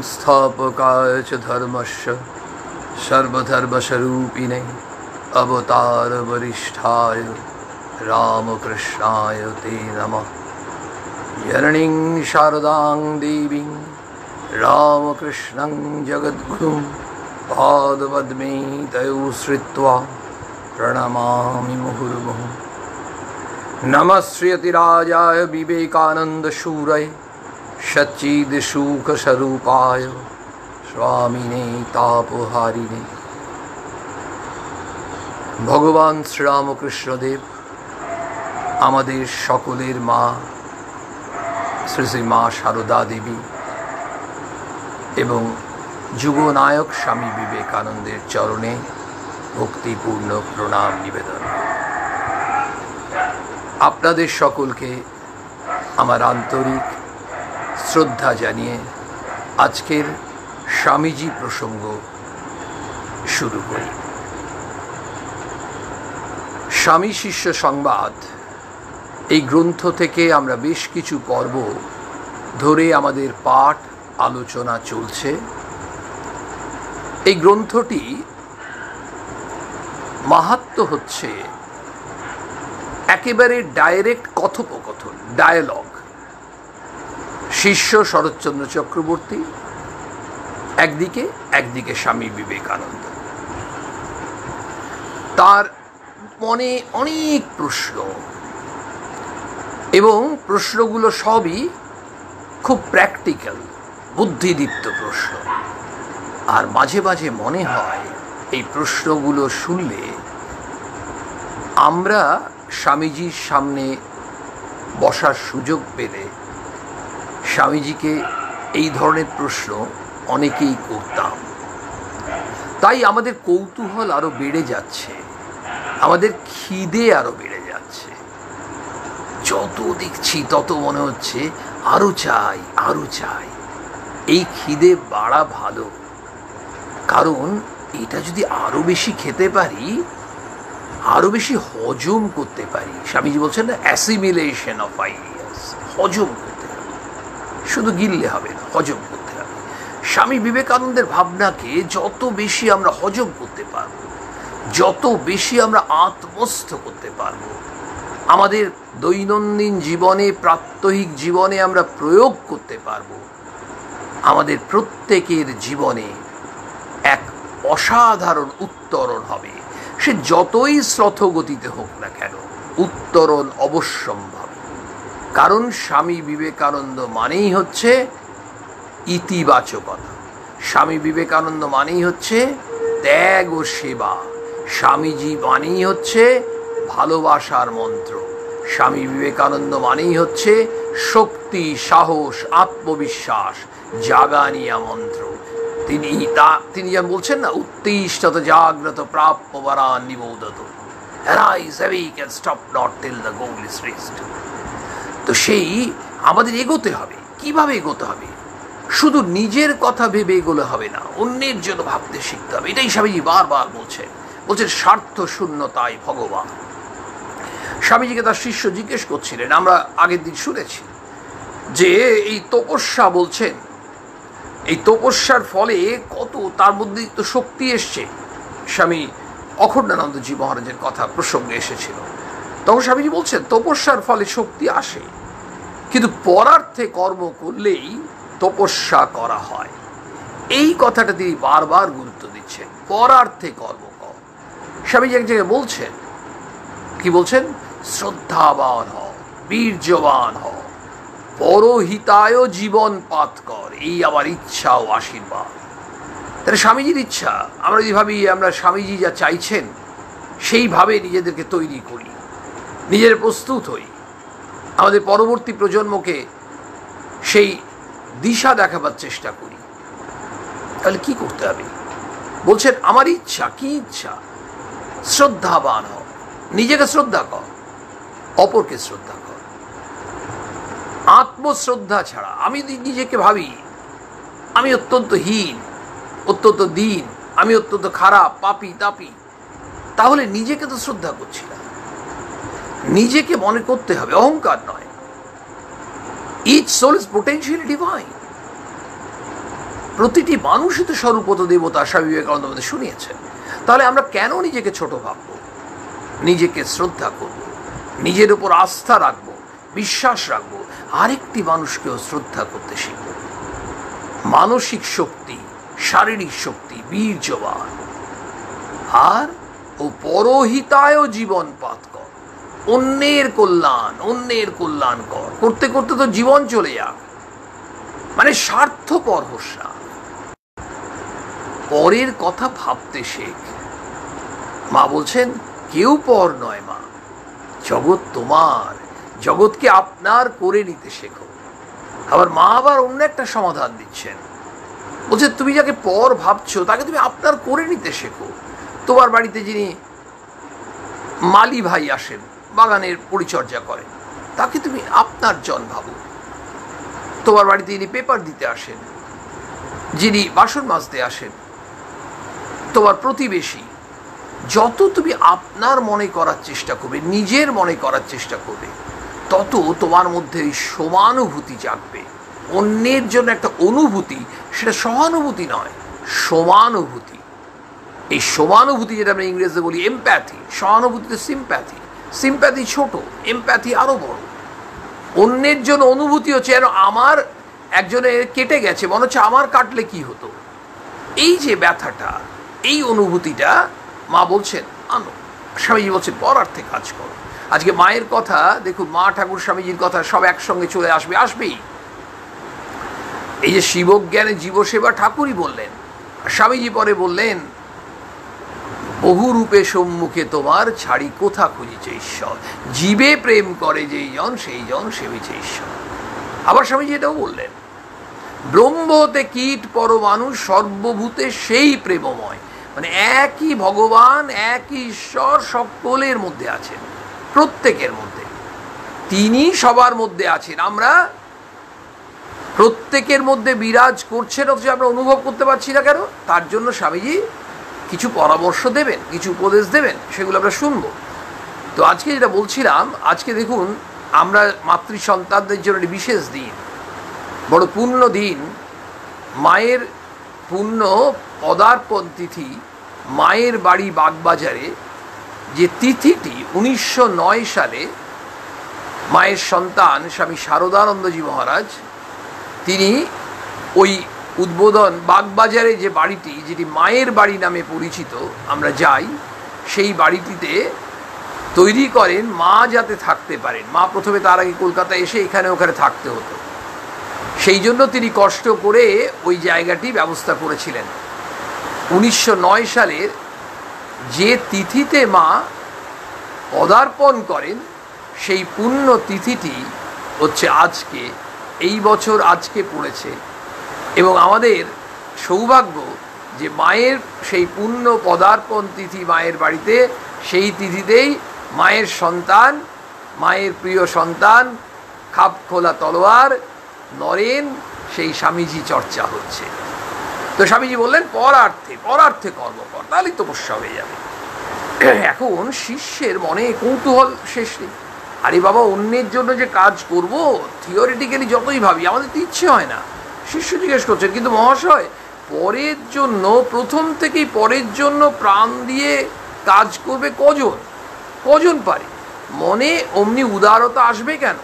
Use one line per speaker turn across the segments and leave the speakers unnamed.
संस्थापकाय च धर्मस्य सर्वधर्मस्वरूपिणे अवतारवरिष्ठाय रामकृष्णाय ते नमः। जननीं शारदां देवीं रामकृष्णं जगद्गुरुं पादपद्मे तयोः श्रित्वा प्रणमामि मुहुर्मुहुः। नमः श्रीयतिराजाय विवेकानन्दशूरये सच्चिदसुखस्वरूपाय स्वामिने तापहारिणे। भगवान श्रीरामकृष्णदेव आमादेर सकलेर मा श्री श्री मा शारदा देवी एवं जुगनायक स्वामी विवेकानंदेर चरणे भक्तिपूर्ण प्रणाम निवेदन। आपनादेर सकलके आमार आंतरिक श्रद्धा जानिए आजकेर स्वामीजी प्रसंग शुरू करी। स्वामी शिष्य संवाद এই গ্রন্থ থেকে আমরা বেশ কিছু পর্ব ধরে আমাদের পাঠ আলোচনা চলছে। এই গ্রন্থটি মাহাত্ম্য হচ্ছে একেবারে ডাইরেক্ট কথোপকথন, ডায়ালগ। শিষ্য শরৎচন্দ্র চক্রবর্তী একদিকে, একদিকে স্বামী বিবেকানন্দ। তার মনে অনেক প্রশ্ন এবং প্রশ্নগুলো সবই খুব প্র্যাকটিক্যাল, বুদ্ধিদীপ্ত প্রশ্ন। আর মাঝে মাঝে মনে হয় এই প্রশ্নগুলো শুনলে আমরা স্বামীজির সামনে বসার সুযোগ পেলে স্বামীজিকে এই ধরনের প্রশ্ন অনেকেই করতাম। তাই আমাদের কৌতূহল আরো বেড়ে যাচ্ছে, আমাদের খিদে আরো বেড়ে যাচ্ছে। যত দেখছি তত মনে হচ্ছে আরো চাই, আরো চাই। এই খিদে বাড়া ভালো, কারণ এটা যদি আরো বেশি খেতে পারি, আরো বেশি হজম করতে পারি। স্বামীজি বলছেন না, অ্যাসিমিলেশন অফ আইডিয়াস, হজম করতে হবে, শুধু গিললে হবে না, হজম করতে হবে। স্বামী বিবেকানন্দের ভাবনাকে যত বেশি আমরা হজম করতে পারবো, যত বেশি আমরা আত্মস্থ করতে পারবো, আমাদের দৈনন্দিন জীবনে, প্রাত্যহিক জীবনে আমরা প্রয়োগ করতে পারবো, আমাদের প্রত্যেকের জীবনে এক অসাধারণ উত্তরণ হবে। সে যতই শ্রথ গতিতে হোক না কেন, উত্তরণ অবশ্যম্ভাবী। কারণ স্বামী বিবেকানন্দ মানেই হচ্ছে ইতিবাচকতা, স্বামী বিবেকানন্দ মানেই হচ্ছে ত্যাগ ও সেবা, স্বামীজি মানেই হচ্ছে ভালোবাসার মন্ত্র, স্বামী বিবেকানন্দ মানেই হচ্ছে শক্তি, সাহস, আত্মবিশ্বাস জাগানিয়া মন্ত্র। তিনি যেমন বলছেন না, উত্তিষ্ঠত জাগ্রত প্রাপ্য বরান Nibodhata, arise awake and stop not till the goal is reached। তো সেই আমাদের এগোতে হবে। কিভাবে এগোতে হবে? শুধু নিজের কথা ভেবে এগোলে হবে না, অন্যের জন্য ভাবতে শিখতে হবে। এটাই স্বামীজি বারবার বলছেন স্বার্থ শূন্যতাই ভগবান। স্বামীজিকে তার শিষ্য জিজ্ঞেস করছিলেন, আমরা আগের দিন শুনেছি যে এই তপস্যা বলছেন, এই তপস্যার ফলে কত তার মধ্যে তো শক্তি এসছে। স্বামী অখণ্ডানন্দজি মহারাজের কথা প্রসঙ্গে এসেছিল। তখন স্বামীজি বলছেন তপস্যার ফলে শক্তি আসে, কিন্তু পরার্থে কর্ম করলেই তপস্যা করা হয়। এই কথাটা তিনি বারবার গুরুত্ব দিচ্ছেন, পরার্থে কর্ম কর। স্বামীজি এক জায়গায় বলছেন, কি বলছেন? শ্রদ্ধাবান হও, বীর্যবান হও, পরহিতায় জীবন পাত কর, এই আমার ইচ্ছা ও আশীর্বাদ। তাহলে স্বামীজির ইচ্ছা, আমরা যদি ভাবি আমরা স্বামীজি যা চাইছেন সেইভাবে নিজেদেরকে তৈরি করি, নিজের প্রস্তুত হই, আমাদের পরবর্তী প্রজন্মকে সেই দিশা দেখাবার চেষ্টা করি, তাহলে কি করতে হবে? বলছেন আমার ইচ্ছা, কি ইচ্ছা? শ্রদ্ধাবান হও, নিজেকে শ্রদ্ধা কর, অপরকে শ্রদ্ধা কর। আত্মশ্রদ্ধা ছাড়া আমি নিজেকে ভাবি আমি অত্যন্ত হীন, অত্যন্ত দীন, আমি অত্যন্ত খারাপ, পাপী তাপী, তাহলে নিজেকে তো শ্রদ্ধা করছি না। নিজেকে মনে করতে হবে, অহংকার নয়। Each soul is potentially divine. প্রতিটি মানুষই তো স্বরূপত দেবতা, স্বামী বিবেকানন্দ আমাদের শুনিয়েছেন। তাহলে আমরা কেন নিজেকে ছোট ভাববো? নিজেকে শ্রদ্ধা করব, নিজের উপর আস্থা রাখবো, বিশ্বাস রাখবো, আরেকটি মানুষকেও শ্রদ্ধা করতে শিখব। মানসিক শক্তি, শারীরিক শক্তি, বীর্যবান, আর ও পরহিতায় জীবনপাত কর, অন্যের কল্যাণ কর। করতে করতে তো জীবন চলে যাক, মানে স্বার্থপর হোস না, পরের কথা ভাবতে শেখ। মা বলছেন কেউ পর নয় মা, জগৎ তোমার, জগৎকে আপনার করে নিতে শেখো। আবার মা আবার অন্য একটা সমাধান দিচ্ছেন, বলছে তুমি যাকে পর ভাবছো তাকে তুমি আপনার করে নিতে শেখো। তোমার বাড়িতে যিনি মালি ভাই আসেন, বাগানের পরিচর্যা করেন, তাকে তুমি আপনার জন ভাবো। তোমার বাড়িতে যিনি পেপার দিতে আসেন, যিনি বাসন মাজতে আসেন, তোমার প্রতিবেশী, যত তুমি আপনার মনে করার চেষ্টা করবে, নিজের মনে করার চেষ্টা করবে, তত তোমার মধ্যে এই সমানুভূতি জাগবে। অন্যের জন্য একটা অনুভূতি, সেটা সহানুভূতি নয়, সমানুভূতি। এই সমানুভূতি যেটা আমরা ইংরেজিতে বলি এমপ্যাথি, সহানুভূতিতে সিম্প্যাথি। সিম্প্যাথি ছোট, এমপ্যাথি আরো বড়। অন্যের জন্য অনুভূতি হচ্ছে যেন আমার একজনের কেটে গেছে, মনে হচ্ছে আমার কাটলে কি হতো, এই যে ব্যথাটা, এই অনুভূতিটা মা বলছেন আনো। স্বামীজি বলছেন পরার্থে কাজ করো। আজকে মায়ের কথা দেখুন, মা ঠাকুর স্বামীজির কথা সব একসঙ্গে চলে আসবেই। এই যে শিবজ্ঞানে জীবসেবা ঠাকুরই বললেন, স্বামীজি পরে বললেন বহু রূপে সম্মুখে তোমার ছাড়ি কোথা খুঁজিছে ঈশ্বর, জীবে প্রেম করে যেই জন সেই জন সেবিছে ঈশ্বর। আবার স্বামীজি এটাও বললেন ব্রহ্ম হতে কীট পরমাণু সর্বভূতে সেই প্রেমময়, মানে একই ভগবান, একই ঈশ্বর সকলের মধ্যে আছেন, প্রত্যেকের মধ্যে। তিনি সবার মধ্যে আছেন, আমরা প্রত্যেকের মধ্যে বিরাজ করছেন, অথচ আমরা অনুভব করতে পারছি না কেন? তার জন্য স্বামীজি কিছু পরামর্শ দেবেন, কিছু উপদেশ দেবেন, সেগুলো আমরা শুনব। তো আজকে যেটা বলছিলাম, আজকে দেখুন আমরা মাতৃ সন্তানদের জন্য বিশেষ দিন, বড় পুণ্য দিন, মায়ের পুণ্য পদার্পণ তিথি। মায়ের বাড়ি বাগবাজারে যে তিথিটি 1909 সালে মায়ের সন্তান স্বামী শারদানন্দজি মহারাজ, তিনি ওই উদ্বোধন, বাগবাজারে যে বাড়িটি, যেটি মায়ের বাড়ি নামে পরিচিত, আমরা যাই, সেই বাড়িটিতে তৈরি করেন মা যাতে থাকতে পারেন। মা প্রথমে তার আগে কলকাতায় এসে এখানে ওখানে থাকতে হতো, সেই জন্য তিনি কষ্ট করে ওই জায়গাটি ব্যবস্থা করেছিলেন। 1909 সালের যে তিথিতে মা পদার্পণ করেন, সেই পুণ্য তিথিটি হচ্ছে আজকে, এই বছর আজকে পড়েছে। এবং আমাদের সৌভাগ্য যে মায়ের সেই পুণ্য পদার্পণ তিথি মায়ের বাড়িতে, সেই তিথিতেই মায়ের সন্তান, মায়ের প্রিয় সন্তান, খাপ খোলা তলোয়ার নরেন, সেই স্বামীজি চর্চা হচ্ছে। তো স্বামীজি বললেন পরার্থে কর্ম কর, তাহলেই তপস্যা হয়ে যাবে। এখন শিষ্যের মনে কৌতূহল শেষ নেই। আরে বাবা, অন্যের জন্য যে কাজ করব, থিওরিটিক্যালি যতই ভাবি আমাদের তো ইচ্ছে হয় না। শিষ্য জিজ্ঞেস করছেন কিন্তু মহাশয়, পরের জন্য, প্রথম থেকেই পরের জন্য প্রাণ দিয়ে কাজ করবে কজন পারে? মনে অমনি উদারতা আসবে কেন?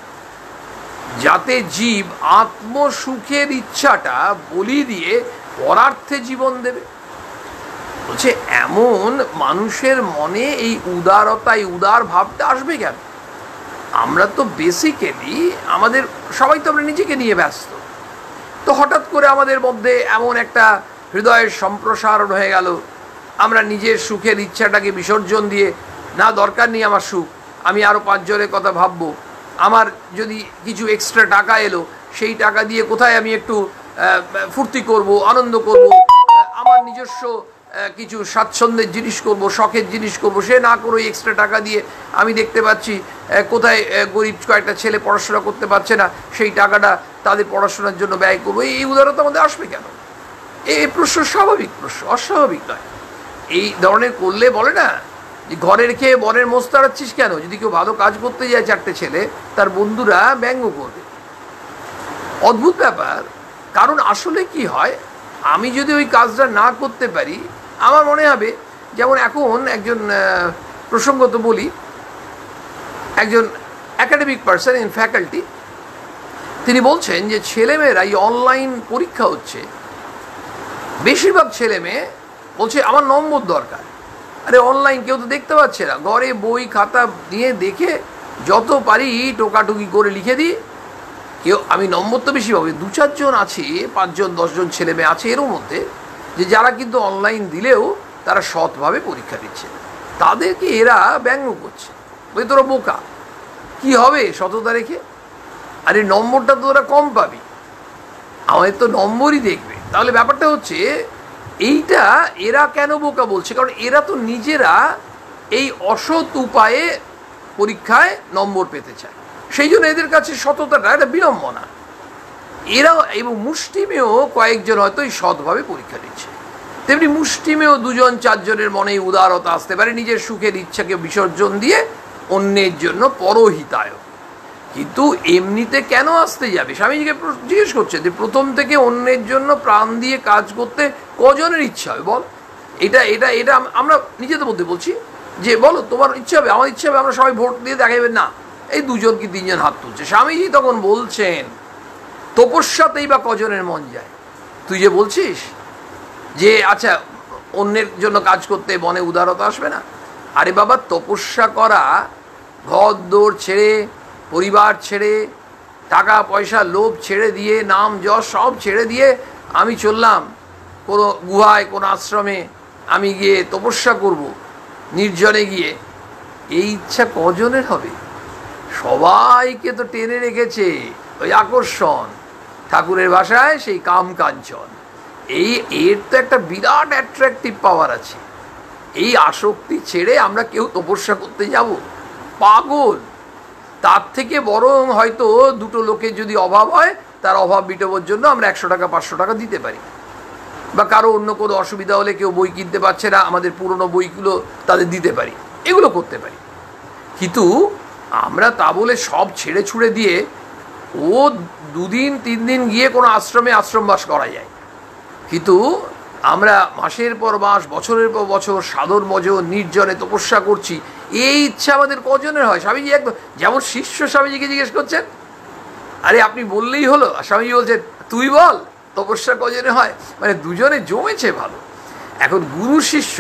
যাতে জীব আত্মসুখের ইচ্ছাটা বলি দিয়ে পরার্থে জীবন দেবে। বলছে এমন মানুষের মনে এই উদারতা, এই উদার ভাবটা আসবে কেন? আমরা তো বেসিক্যালি আমাদের সবাই তো আমরা নিজেকে নিয়ে ব্যস্ত। তো হঠাৎ করে আমাদের মধ্যে এমন একটা হৃদয়ের সম্প্রসারণ হয়ে গেল, আমরা নিজের সুখের ইচ্ছাটাকে বিসর্জন দিয়ে, না দরকার নেই আমার সুখ, আমি আরও 5 জনের কথা ভাববো, আমার যদি কিছু এক্সট্রা টাকা এলো, সেই টাকা দিয়ে কোথায় আমি একটু ফুর্তি করব, আনন্দ করব, আমার নিজস্ব কিছু স্বাচ্ছন্দ্যের জিনিস করব, শখের জিনিস করব, সে না করে ওই এক্সট্রা টাকা দিয়ে আমি দেখতে পাচ্ছি কোথায় গরিব কয়েকটা ছেলে পড়াশোনা করতে পারছে না, সেই টাকাটা তাদের পড়াশোনার জন্য ব্যয় করবো। এই উদারতা আমাদের আসবে কেন? এই প্রশ্ন স্বাভাবিক প্রশ্ন, অস্বাভাবিক নয়। এই ধরনের করলে বলে না যে ঘরের খেয়ে বনের মোষ তাড়াচ্ছিস কেন? যদি কেউ ভালো কাজ করতে যায় 4টে ছেলে, তার বন্ধুরা ব্যঙ্গ করবে। অদ্ভুত ব্যাপার। কারণ আসলে কি হয়, আমি যদি ওই কাজটা না করতে পারি, আমার মনে হবে, যেমন এখন একজন প্রসঙ্গত বলি, একজন অ্যাকাডেমিক পার্সন ইন ফ্যাকাল্টি, তিনি বলছেন যে ছেলেমেয়েরা এই অনলাইন পরীক্ষা হচ্ছে, বেশিরভাগ ছেলে মেয়ে বলছে আমার নম্বর দরকার। আরে অনলাইন কেউ তো দেখতে পাচ্ছে না, ঘরে বই খাতা নিয়ে দেখে যত পারি টোকাটুকি করে লিখে দিই। কেউ, আমি নম্বর তো বেশি পাবো, 2-4 জন আছে, 5 জন 10 জন ছেলে মেয়ে আছে এর মধ্যে, যে যারা কিন্তু অনলাইন দিলেও তারা সৎভাবে পরীক্ষা দিচ্ছে। তাদেরকে এরা ব্যঙ্গ করছে, বলে তোরা বোকা, কি হবে সততা রেখে? আরে নম্বরটা তো ওরা কম পাবি, আমাদের তো নম্বরই দেখবে। তাহলে ব্যাপারটা হচ্ছে এইটা, এরা কেন বোকা বলছে? কারণ এরা তো নিজেরা এই অসৎ উপায়ে পরীক্ষায় নম্বর পেতে চায়, সেই জন্য এদের কাছে সততাটা একটা বিড়ম্বনা। এরাও, এবং মুষ্টিমেয় কয়েকজন হয়তো এই সৎভাবে পরীক্ষা দিচ্ছে, তেমনি মুষ্টিমেয় 2-4 জনের মনে উদারতা আসতে পারে, নিজের সুখের ইচ্ছাকে বিসর্জন দিয়ে অন্যের জন্য পরহিতায়। কিন্তু এমনিতে কেন আসতে যাবে? স্বামীজিকে জিজ্ঞেস করছে যে প্রথম থেকে অন্যের জন্য প্রাণ দিয়ে কাজ করতে কজনের ইচ্ছা হবে বল? এটা এটা এটা আমরা নিজেদের মধ্যে বলছি যে বলো তোমার ইচ্ছা হবে, আমার ইচ্ছা হবে, আমরা সবাই ভোট দিয়ে দেখাবেন না, এই 2জন কি 3 জন হাত তুলছে। স্বামীজি তখন বলছেন তপস্যাতেই বা কজনের মন যায়? তুই যে বলছিস যে আচ্ছা অন্যের জন্য কাজ করতে মনে উদারতা আসবে না, আরে বাবা তপস্যা করা, ঘর দৌড় ছেড়ে, পরিবার ছেড়ে, টাকা পয়সা লোভ ছেড়ে দিয়ে, নাম যশ সব ছেড়ে দিয়ে আমি চললাম কোনো গুহায়, কোনো আশ্রমে আমি গিয়ে তপস্যা করব, নির্জনে গিয়ে, এই ইচ্ছা কজনের হবে? সবাইকে তো টেনে রেখেছে ওই আকর্ষণ, ঠাকুরের ভাষায় সেই কাম কাঞ্চন। এর তো একটা বিরাট অ্যাট্রাকটিভ পাওয়ার আছে। এই আসক্তি ছেড়ে আমরা কেউ তপস্যা করতে যাব? পাগল। তার থেকে বরং হয়তো 2 লোকের যদি অভাব হয়, তার অভাব মিটাবার জন্য আমরা 100 টাকা 500 টাকা দিতে পারি, বা কারো অন্য কোনো অসুবিধা হলে কেউ বই কিনতে পারছে না, আমাদের পুরনো বইগুলো তাদের দিতে পারি, এগুলো করতে পারি। কিন্তু আমরা তা বলে সব ছেড়ে ছুড়ে দিয়ে ও 2 দিন 3 দিন গিয়ে কোনো আশ্রমে আশ্রমবাস করা যায়, কিন্তু আমরা মাসের পর মাস, বছরের পর বছর সাধন মজন নির্জনে তপস্যা করছি, এই ইচ্ছা আমাদের কজনের হয়? স্বামীজি একদম যেমন শিষ্য স্বামীজিকে জিজ্ঞেস করছেন, আরে আপনি বললেই হলো, স্বামীজি বলছেন তুই বল তপস্যা কজনে হয়? মানে দুজনে জমেছে ভালো। এখন গুরু শিষ্য,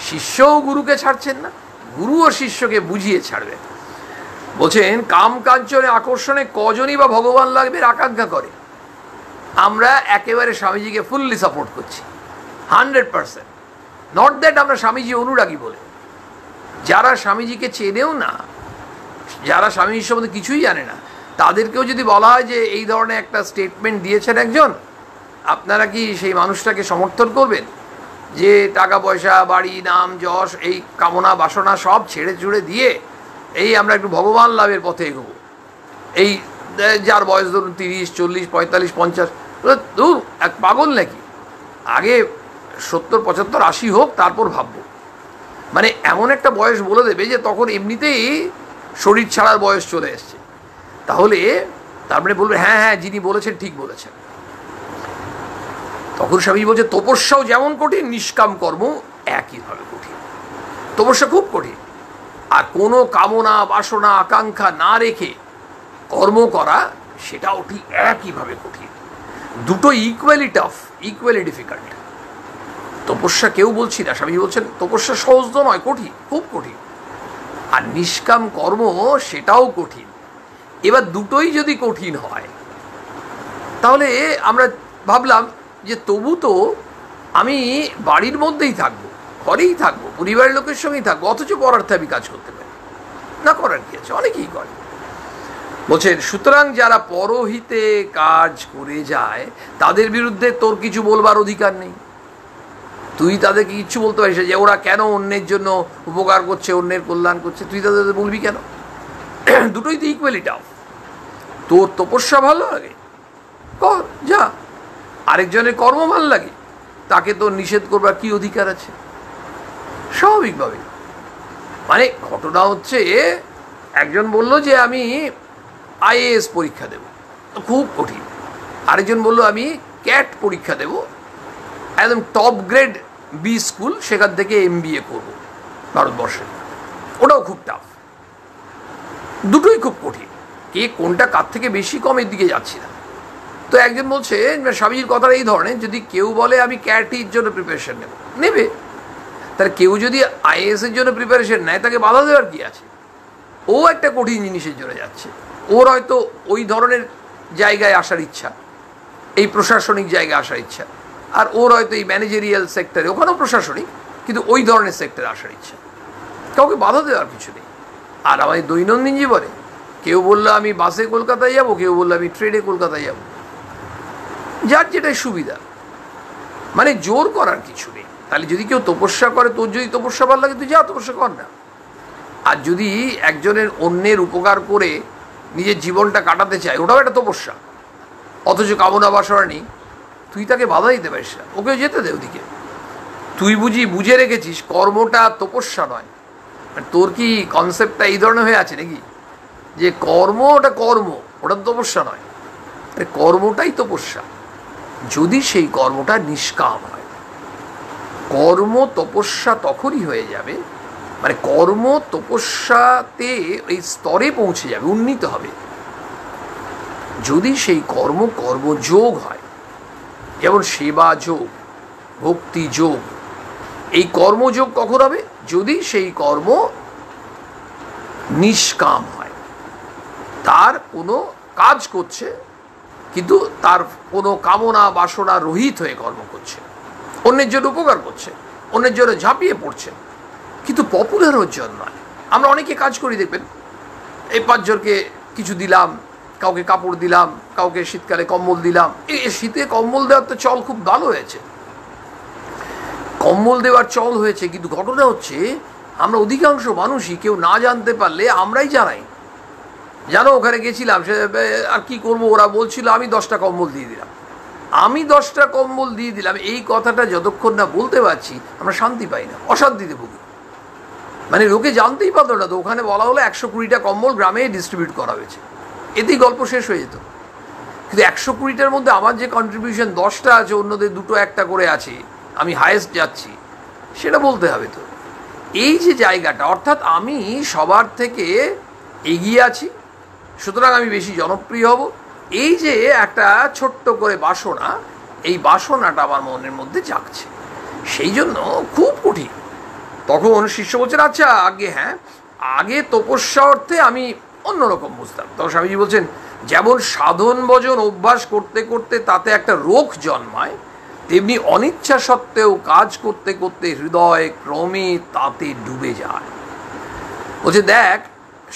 শিষ্যও গুরুকে ছাড়ছেন না, গুরুও শিষ্যকে বুঝিয়ে ছাড়বে। বলছেন কাম কাঞ্চনে আকর্ষণে কজনই বা ভগবান লাগবে আকাঙ্ক্ষা করে। আমরা একেবারে স্বামীজিকে ফুললি সাপোর্ট করছি, 100%। নট দ্যাট আমরা স্বামীজি অনুরাগী বলে, যারা স্বামীজিকে চেনেও না, যারা স্বামীজির সম্বন্ধে কিছুই জানে না, তাদেরকেও যদি বলা হয় যে এই ধরনের একটা স্টেটমেন্ট দিয়েছেন একজন, আপনারা কি সেই মানুষটাকে সমর্থন করবেন যে টাকা পয়সা, বাড়ি, নাম, যশ, এই কামনা বাসনা সব ছেড়ে ছুড়ে দিয়ে এই আমরা একটু ভগবান লাভের পথে এগোবো? এই যার বয়স ধরুন 30, 40, 45, 50, দূর, এক পাগল নাকি? আগে 70, 75, 80 হোক, তারপর ভাববো। মানে এমন একটা বয়স বলে দেবে যে তখন এমনিতেই শরীর ছাড়ার বয়স চলে এসছে, তাহলে তারপরে বলবে হ্যাঁ হ্যাঁ যিনি বলেছেন ঠিক বলেছেন। তখন স্বামী বলছে তপস্যাও যেমন কঠিন, নিষ্কাম কর্ম একইভাবে কঠিন। তপস্যা খুব কঠিন, আর কোনো কামনা বাসনা আকাঙ্ক্ষা না রেখে কর্ম করা সেটাও ঠিক একইভাবে কঠিন। দুটো ইকুয়ালি টাফ, ইকুয়ালি ডিফিকাল্ট। তপস্যা কেউ বলছি না, স্বামী বলছেন তপস্যা সহজ তো নয়, কঠিন, খুব কঠিন। আর নিষ্কাম কর্ম সেটাও কঠিন। এবার দুটোই যদি কঠিন হয়, তাহলে আমরা ভাবলাম যে তবু তো আমি বাড়ির মধ্যেই থাকবো, ঘরেই থাকবো, পরিবারের লোকের সঙ্গেই থাকবো, অথচ পরার্থে আমি কাজ করতে পারি না। করার কি আছে? অনেকেই করে। বলছেন সুতরাং যারা পরহিতে কাজ করে যায় তাদের বিরুদ্ধে তোর কিছু বলবার অধিকার নেই। তুই তাদেরকে কিচ্ছু বলতে পারিস যে ওরা কেন অন্যের জন্য উপকার করছে, অন্যের কল্যাণ করছে, তুই তাদের বলবি কেন? দুটোই তো ইকুয়ালি টাফ। তোর তপস্যা ভালো লাগে, কর, যা। আরেকজনের কর্ম ভালো লাগে, তাকে তো নিষেধ করবার কি অধিকার আছে? স্বাভাবিকভাবে। মানে ঘটনা হচ্ছে, একজন বলল যে আমি IAS পরীক্ষা দেব, খুব কঠিন। আরেকজন বলল আমি ক্যাট পরীক্ষা দেব, একদম টপ গ্রেড বি স্কুল, সেখান থেকে MBA করবো ভারতবর্ষে, ওটাও খুব টাফ। দুটোই খুব কঠিন, কে কোনটা কার থেকে বেশি কম এর দিকে যাচ্ছি না। তো একজন বলছে, স্বামীজির কথাটা এই ধরনের, যদি কেউ বলে আমি ক্যাটির জন্য প্রিপারেশন নেবে, তাহলে কেউ যদি IAS এর জন্য প্রিপারেশন নেয় তাকে বাধা দেওয়ার কি আছে? ও একটা কঠিন জিনিসের জন্য যাচ্ছে, ওর হয়তো ওই ধরনের জায়গায় আসার ইচ্ছা, এই প্রশাসনিক জায়গায় আসার ইচ্ছা, আর ওর হয়তো এই ম্যানেজেরিয়াল সেক্টরে, ওখানেও প্রশাসনিক, কিন্তু ওই ধরনের সেক্টরে আসার ইচ্ছা। কাউকে বাধা দেওয়ার কিছু নেই। আর আমাদের দৈনন্দিন জীবনে কেউ বললো আমি বাসে কলকাতায় যাবো, কেউ বললো আমি ট্রেনে কলকাতায় যাবো, যার যেটাই সুবিধা, মানে জোর করার কিছু নেই। তাহলে যদি কেউ তপস্যা করে, তোর যদি তপস্যা ভালো লাগে তুই যা, তপস্যা কর না। আর যদি একজনের অন্যের উপকার করে নিজের জীবনটা কাটাতে চায়, ওটাও একটা তপস্যা, অথচ কামনা বাসনা নেই, তুই তাকে বাধা দিতে পারিস না, ওকেও যেতে দে ওদিকে। তুই বুঝে রেখেছিস কর্মটা তপস্যা নয়। তোর কি কনসেপ্টটা এই ধরনের হয়ে আছে নাকি, যে কর্ম ওটা কর্ম, ওটা তপস্যা নয়? কর্মটাই তপস্যা, যদি সেই কর্মটা নিষ্কাম হয়। কর্ম তপস্যা তখনই হয়ে যাবে, মানে কর্ম তপস্যাতে এই স্তরে পৌঁছে যাবে, উন্নীত হবে, যদি সেই কর্মযোগ হয়। যেমন সেবা যোগ, ভক্তি যোগ, এই কর্মযোগ কখন হবে? যদি সেই কর্ম নিষ্কাম হয়, তার কোনো কাজ করছে কিন্তু তার কোনো কামনা বাসনা রহিত হয়ে কর্ম করছে, অন্যের জন্য উপকার করছে, অন্যের জন্য ঝাঁপিয়ে পড়ছে, কিন্তু পপুলার হওয়ার জন্য নয়। আমরা অনেকে কাজ করি, দেখবেন এই 5 জনকে কিছু দিলাম, কাউকে কাপড় দিলাম, কাউকে শীতকালে কম্বল দিলাম। এই শীতে কম্বল দেওয়ার তো চল খুব ভালো হয়েছে, কম্বল দেওয়ার চল হয়েছে, কিন্তু ঘটনা হচ্ছে আমরা অধিকাংশ মানুষই কেউ না জানতে পারলে আমরাই জানাই, জানো ওখানে গেছিলাম, সে আর কি করবো, ওরা বলছিল আমি 10টা কম্বল দিয়ে দিলাম, আমি 10টা কম্বল দিয়ে দিলাম। এই কথাটা যতক্ষণ না বলতে পারছি আমরা শান্তি পাই না, অশান্তিতে ভুগি। মানে লোকে জানতেই পারতো না, তো ওখানে বলা হলো 120টা কম্বল গ্রামে ডিস্ট্রিবিউট করা হয়েছে, এতেই গল্প শেষ হয়ে যেত। কিন্তু 120টার মধ্যে আমার যে কন্ট্রিবিউশন 10টা আছে, অন্যদের 2-1টা করে আছে, আমি হায়েস্ট যাচ্ছি, সেটা বলতে হবে। তো এই যে জায়গাটা, অর্থাৎ আমি সবার থেকে এগিয়ে আছি, সুতরাং আমি বেশি জনপ্রিয় হব, এই যে একটা ছোট্ট করে বাসনা, এই বাসনাটা আমার মনের মধ্যে জাগছে, সেই জন্য খুব কঠিন। তখন শিষ্য বলছেন, আচ্ছা আগে তপস্যা অর্থে আমি অন্যরকম বুঝতাম। তখন স্বামীজি বলছেন, যেমন সাধন ভজন অভ্যাস করতে করতে তাতে একটা রোগ জন্মায়, তেমনি অনিচ্ছা সত্ত্বেও কাজ করতে করতে হৃদয় ক্রমে তাতে ডুবে যায়। বলছে দেখ,